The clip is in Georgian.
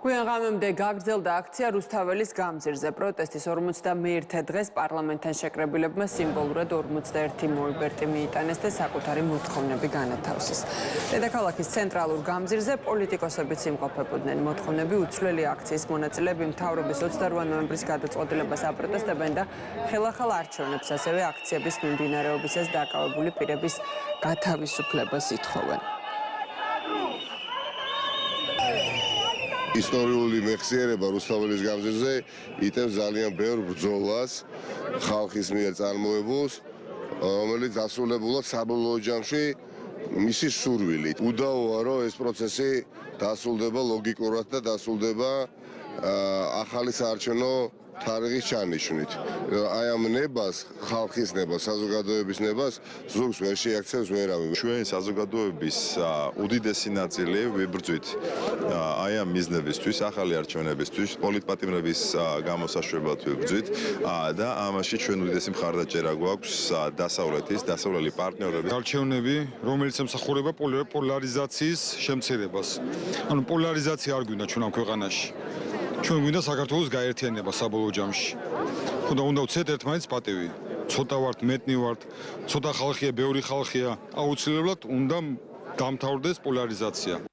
გვიან ღამემდე გაგრძელდა აქცია რუსთაველის გამზირზე. პროტესტის 51 დღეს პარლამენტთან შეკრებილებმა სიმბოლურად 41 მოიბერტი მიიტანეს და საკუთარი მოთხოვნები განათავსეს. დედაქალაქის ცენტრალურ გამზირზე პოლიტიკოსებიც იმყოფებოდნენ. მოთხოვნები უცვლელი აქციის მონაწილეები მთავრობის 28 ნოემბრის გადაწყვეტილებას აპროტესტებენ და ხელახალ არჩევნებს, ასევე აქციების მიმდინარეობისას დაკავებული პირების გათავისუფლებას ითხოვენ. ისტორიული მეხსიერება რუსთაველის გამზირზე იტევს ძალიან ბევრ ბრძოლას ხალხის მიერ წარმოებულს, რომელიც დასრულებულად საბოლოო ჯამში მისი სურვილით. უდაოა, რომ ეს პროცესი დასრულდება ლოგიკურად და დასრულდება ახალი საარჩევნო თარიღის ჩანიშვნით. აი ამ ნებას, ხალხის ნებას, საზოგადოების ნებას ზურგს ვერ შეაქცევს ვერავინ. ჩვენ საზოგადოების უდიდესი ნაწილი ვიბრძვით აი ამ მიზნებისთვის, ახალი არჩევნებისთვის, პოლიტპატიმრების გამოსაშვებად ვიბრძვით და ამაში ჩვენ უდიდესი მხარდაჭერა გვაქვს დასავლეთის, დასავლელი პარტნიორების. არჩევნები, რომელიც ემსახურება პოლარიზაციის შემცირებას. ანუ პოლარიზაცია არ გვინდა ჩვენ ამ ქვეყანაში. ჩვენ გვინდა საქართველოს გაერთიანება საბოლოო ჯამში. უნდა ვცეთ ერთმანეთს პატივი. ცოტა ვართ, მეტნი ვართ, ცოტა ხალხია, ბევრი ხალხია. აუცილებლად უნდა დამთავრდეს პოლარიზაცია.